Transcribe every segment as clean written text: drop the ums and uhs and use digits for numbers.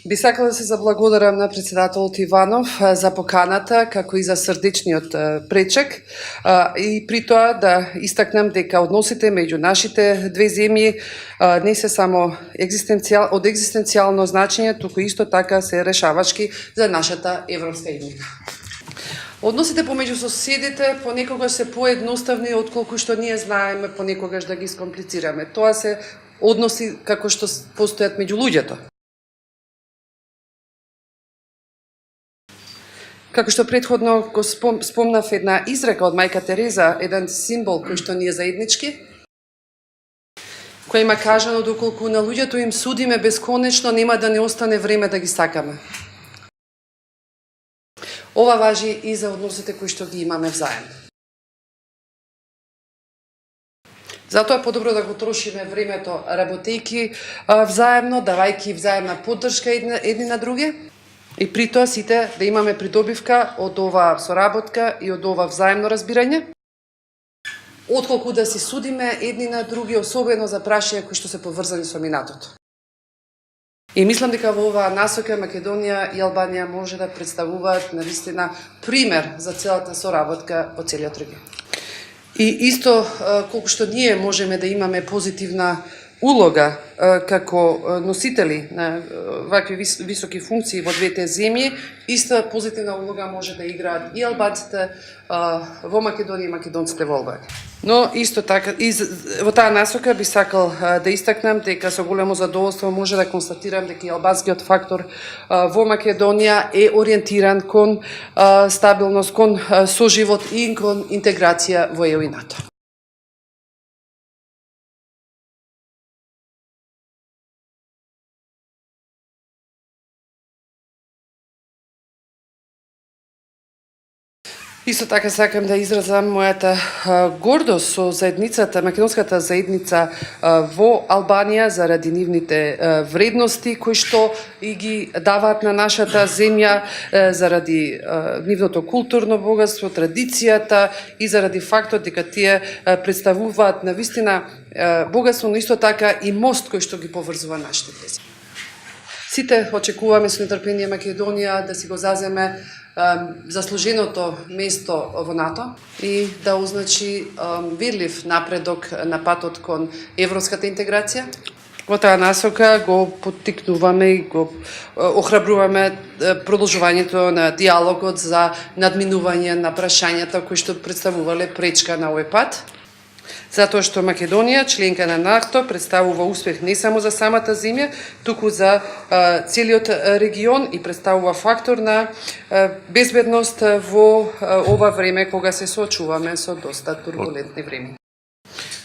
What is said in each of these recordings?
Би сакала да се заблагодарам на председателот Иванов за поканата, како и за срдечниот пречек, и при тоа да истакнам дека односите меѓу нашите две земји не се само од екзистенцијално значење, туку исто така се решавачки за нашата европска иднина. Односите помеѓу соседите понекогаш се поедноставни отколку што ние знаеме понекогаш да ги скомплицираме. Тоа се односи како што постојат меѓу луѓето. Како што претходно го спомнав една изрека од мајка Тереза, еден символ кој што ни е заеднички, кој има кажано доколку на луѓето им судиме бесконечно, нема да не остане време да ги сакаме. Ова важи и за односите кои што ги имаме взаемно. Затоа е подобро да го трошиме времето работејки взаемно, давајќи взаемна поддршка едни на други. И при тоа сите да имаме придобивка од оваа соработка и од ова взаемно разбирање, отколку да си судиме едни на други, особено за прашања кои што се поврзани со минатото. И мислам дека во оваа насока Македонија и Албанија може да представуваат навистина пример за целата соработка во целиот регион. И исто колку што ние можеме да имаме позитивна улога како носители на вакви високи функции во двете земји, иста позитивна улога може да играат и албанците во Македонија и македонците во Албанија. Но исто така и во таа насока би сакал да истакнам дека со големо задоволство може да констатирам дека и албанскиот фактор во Македонија е ориентиран кон стабилност, кон соживот и кон интеграција во ЕУ и НАТО. Исто така сакам да изразам мојата гордост со заедницата, македонската заедница во Албанија заради нивните вредности кои што и ги даваат на нашата земја, заради нивното културно богатство, традицијата и заради фактот дека тие представуваат навистина богатство, но исто така и мост кој што ги поврзува нашите две земји. Сите очекуваме со нетрпение Македонија да си го заземе заслуженото место во НАТО и да означи видлив напредок на патот кон европската интеграција. Во таа насока го поттикнуваме и го охрабруваме продолжувањето на диалогот за надминување на прашањата кои што представувале пречка на овој пат. Затоа што Македонија, членка на НАТО, представува успех не само за самата земја, туку за целиот регион и представува фактор на безбедност во ова време кога се соочуваме со доста турбулентни време.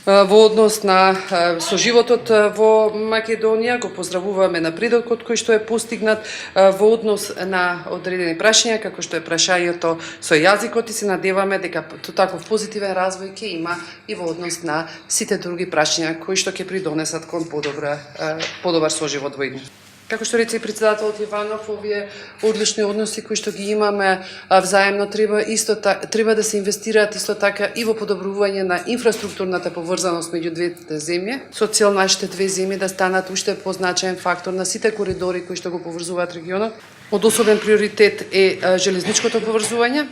Во однос на соживотот во Македонија го поздравуваме напредокот кој што е постигнат во однос на одредени прашања, како што е прашањето со јазикот, и се надеваме дека таков позитивен развој ќе има и во однос на сите други прашања кои што ќе придонесат кон подобар соживот во иднина. Како што рече председателот Иванов, овие одлични односи кои што ги имаме взаемно треба да се инвестираат исто така и во подобрување на инфраструктурната поврзаност меѓу двете земји, со цел нашите две земји да станат уште позначаен фактор на сите коридори кои што го поврзуваат регионот. Од особен приоритет е железничкото поврзување,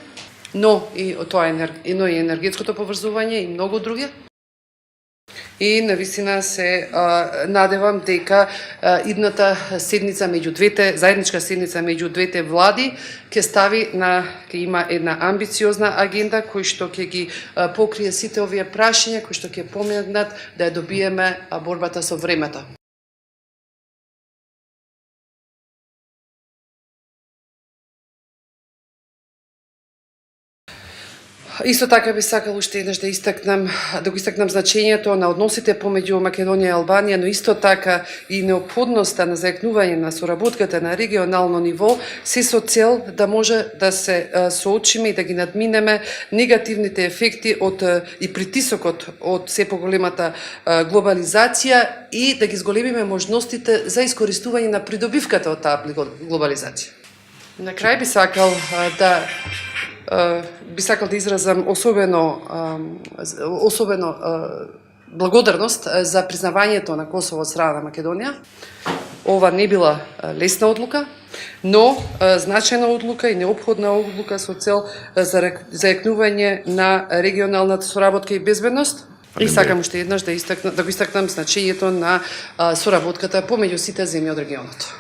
но и енергетското поврзување и многу други. И навистина се надевам дека идната седница заедничка седница меѓу двете влади ќе има една амбициозна агенда кој што ќе ги покрие сите овие прашања кои што ќе помогнат да ја добиеме борбата со времето. Исто така би сакал уште еднаш да го истакнам значењето на односите помеѓу Македонија и Албанија, но исто така и неопходноста на зајакнување на соработката на регионално ниво, се со цел да може да се соочиме и да ги надминеме негативните ефекти и притисокот од се поголемата глобализација и да ги зголемиме можностите за искористување на придобивката од таа глобализација. На крај би сакал да изразам особено благодарност за признавањето на Косово од страна на Македонија. ова не била лесна одлука, но значајна одлука и неопходна одлука со цел зајакнување на регионалната соработка и безбедност. И сакам уште еднаш да го истакнам значењето на соработката помеѓу сите земји од регионот.